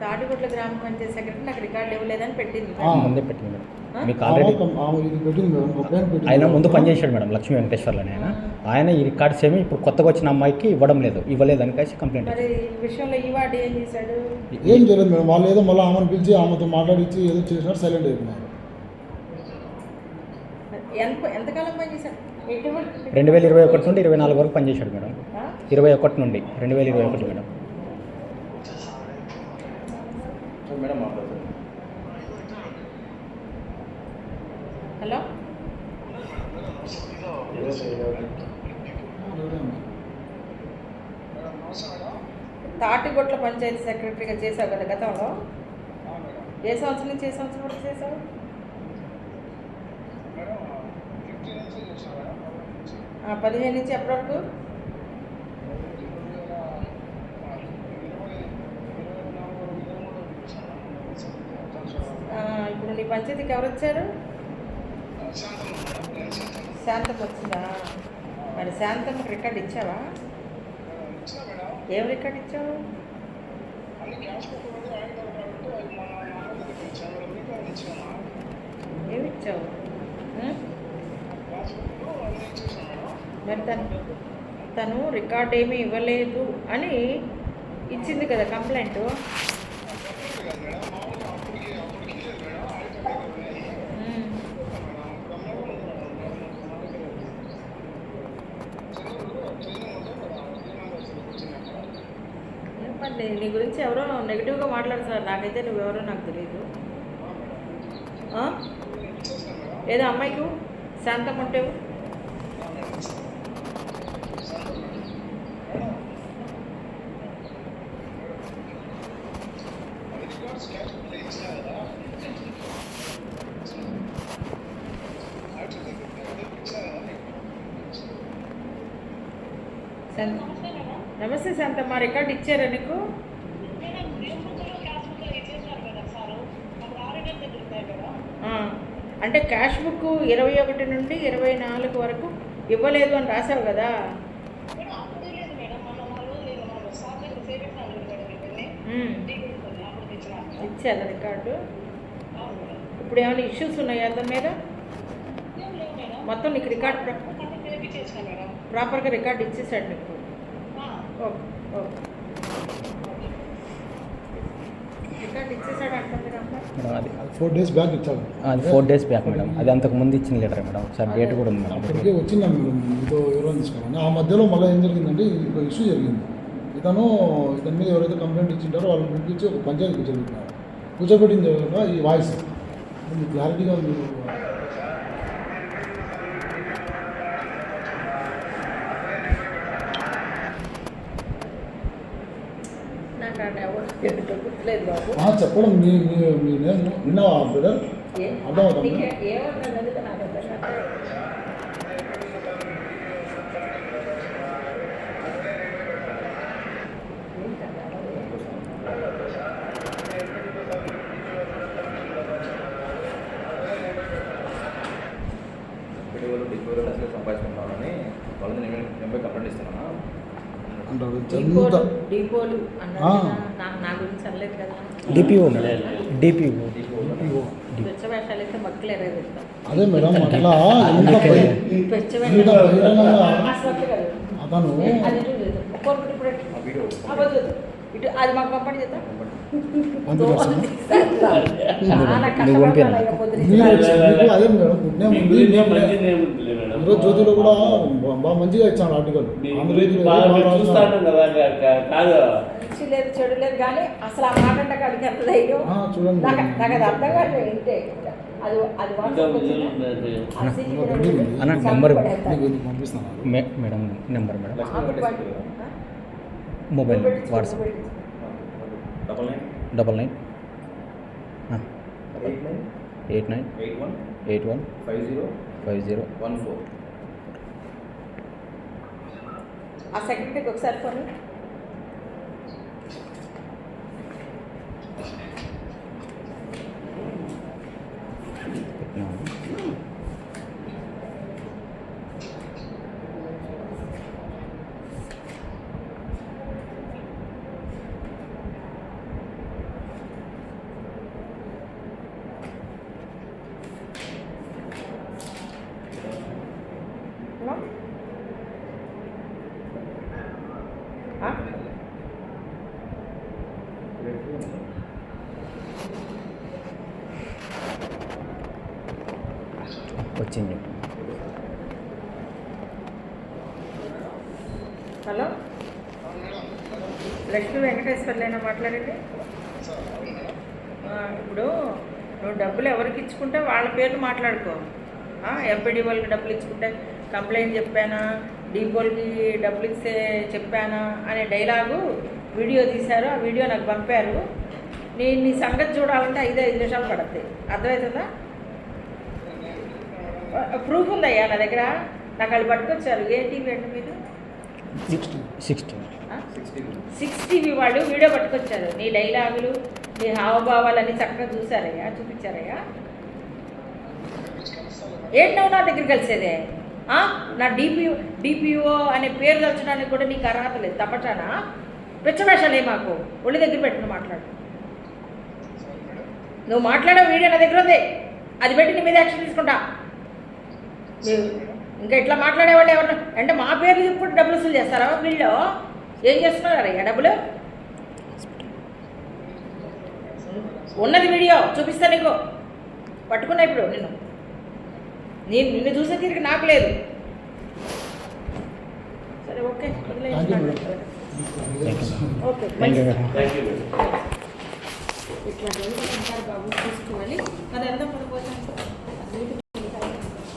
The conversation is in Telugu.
తాటిగుట్ల గ్రామ పంచాయతీ సెక్రటరీ నాకు రికార్డు ఇవ్వలేదని పెట్టింది. ముందే పెట్టింది మేడం. మీకు ఆల్రెడీ ఆయన ముందు పనిచేశాడు మేడం, లక్ష్మీ వెంకటేశ్వర్లు అని ఆయన ఈ రికార్డ్స్ ఏమి ఇప్పుడు కొత్తగా వచ్చిన అమ్మాయికి ఇవ్వలేదు అని కలిసి కంప్లైంట్. మరి ఈ విషయంలో ఈ వాడు ఏం చేశాడు? ఏం చేయలేదు మేడం. వాళ్ళు ఏదో మళ్ళీ ఆమెను పిలిచి ఆమెతో మాట్లాడించి ఏదో చేసినారు, సైలెంట్ అయిపోయినారు. ఎంతకాలం పనిచేశాడు? 2021 నుండి 24 వరకు పనిచేశాడు మేడం. 21 నుండి 2021 మేడం. హలో, తాటిగుట్ల పంచాయతీ సెక్రటరీగా చేసావు కదా గతంలో? ఏ సంవత్సరం నుంచి ఏ సంవత్సరం వరకు చేసావు? 15 నుంచి ఎప్పటి వరకు? ఇప్పుడు నీ పంచాయతీకి ఎవరు వచ్చారు? శాంతమ్మ వచ్చిందా? మరి శాంతమ్మకి రికార్డు ఇచ్చావా? ఏం రికార్డు ఇచ్చావు? ఏమి ఇచ్చావు? మరి తను రికార్డు ఏమీ ఇవ్వలేదు అని ఇచ్చింది కదా కంప్లైంట్. నీ గురించి ఎవరో నెగిటివ్గా మాట్లాడుతున్నారు. నాకైతే నువ్వెవరో నాకు తెలియదు. ఏదో అమ్మాయికి శాంతం ఉంటావు. నమస్తే శాంతమ్మ, రికార్డు ఇచ్చారా నీకు? అంటే క్యాష్ బుక్ 21 నుండి 24 వరకు ఇవ్వలేదు అని రాసావు కదా? ఇచ్చారా రికార్డు? ఇప్పుడు ఏమైనా ఇష్యూస్ ఉన్నాయా అతని మీద? మొత్తం నీకు రికార్డు ప్రాపర్గా రికార్డు ఇచ్చేసాడు నీకు? ఓకే ఓకే, రికార్డు ఇచ్చేసాడు అంటుంది మేడం. అది 4 days బ్యాక్ ఇచ్చాడు. అది 4 days బ్యాక్ మేడం. అది అంతకు ముందు ఇచ్చిన లెటర్ మేడం. ఒకసారి డేట్ కూడా ఉంది మేడం. ఇప్పటికే వచ్చిందాం మేడం, ఇదో వివరాలు తీసుకోవాలి. ఆ మధ్యలో మళ్ళీ ఏం జరిగిందంటే ఇంకో ఇష్యూ జరిగింది. ఇతని మీద ఎవరైతే కంప్లైంట్ ఇచ్చింటారో వాళ్ళని పిలిపించి ఒక పంచాయతీ కూర్చోబెట్టినారు. కూర్చోబెట్టిన తర్వాత ఈ వాయిస్ మీకు క్లారిటీగా మీరు చెప్పడం మీ నేమ్ విన్నావా బ్రదర్? అర్థమవుతుంది. సంపాదించుకుంటామని వాళ్ళని నేను కంప్లైంట్ ఇస్తున్నాను అంటారు. డిపోలు నా గురించి అనలేదు కదా. డిపిఓ డిపిఓ వేషాలు అయితే మక్కలేరు. అదే మేడం, అట్లా అతను ఇటు అది మాకు పంపండి చేద్దాం. అదే మేడం, ఈరోజు జ్యోతిలో కూడా బాగా మంచిగా ఇచ్చాను ఆర్టికల్. లేదు చెడు లేదు కానీ అసలు ఆ మాట అంటే కాడికి ఎంత ధైర్యం చూడండి. నాకు అది అర్థం కాదు. ఏంటే అది అది నెంబర్ పంపిస్తాను madam. Number madam, mobile WhatsApp 99 89 81 50 14. ఆ సెక్రటరీకి ఒకసారి ఫోన్. వచ్చింది. హలో, లక్ష్మీ వెంకటేశ్వర్లేనా మాట్లాడండి? ఇప్పుడు నువ్వు డబ్బులు ఎవరికి ఇచ్చుకుంటే వాళ్ళ పేర్లు మాట్లాడుకో. ఎంపీడీ వాళ్ళకి డబ్బులు ఇచ్చుకుంటే కంప్లైంట్ చెప్పానా, డీపోల్కి డబ్బులు ఇస్తే చెప్పానా అనే డైలాగు వీడియో తీశారు. ఆ వీడియో నాకు పంపారు. నేను నీ సంగతి చూడాలంటే 5 నిమిషాలు పడుతుంది. అర్థమవుతుందా? ప్రూఫ్ ఉందయ్యా నా దగ్గర. నాకు వాళ్ళు పట్టుకొచ్చారు. ఏ టీవీ అంటే మీరు 6 టీవీ వాళ్ళు వీడియో పట్టుకొచ్చారు. నీ డైలాగులు, నీ హావభావాలన్నీ చక్కగా చూసారయ్యా, చూపించారయ్యా. ఏంటి నువ్వు నా దగ్గర కలిసేదే? నా డిపిఓ అనే పేరు తెచ్చడానికి కూడా నీకు అర్హత లేదు. తప్పటానా? పిచ్చవేషాలే మాకు. ఒళ్ళు దగ్గర పెట్టుకుని మాట్లాడు. నువ్వు మాట్లాడే వీడియో నా దగ్గర ఉంది. అది పెట్టి నీ మీద యాక్షన్ తీసుకుంటా. ఇంకా ఇట్లా మాట్లాడేవాళ్ళు ఎవరు అంటే మా పేర్లు చెప్పుకుంటే డబ్బులు వసూలు చేస్తారా? వీళ్ళు ఏం చేస్తున్నారయ్యా డబ్బులు? ఉన్నది వీడియో చూపిస్తా నీకు. పట్టుకున్నా ఇప్పుడు నిన్ను చూసే తీరిక నాకు లేదు. సరే, okay, thank you madam. Okay, thank you. Thank you.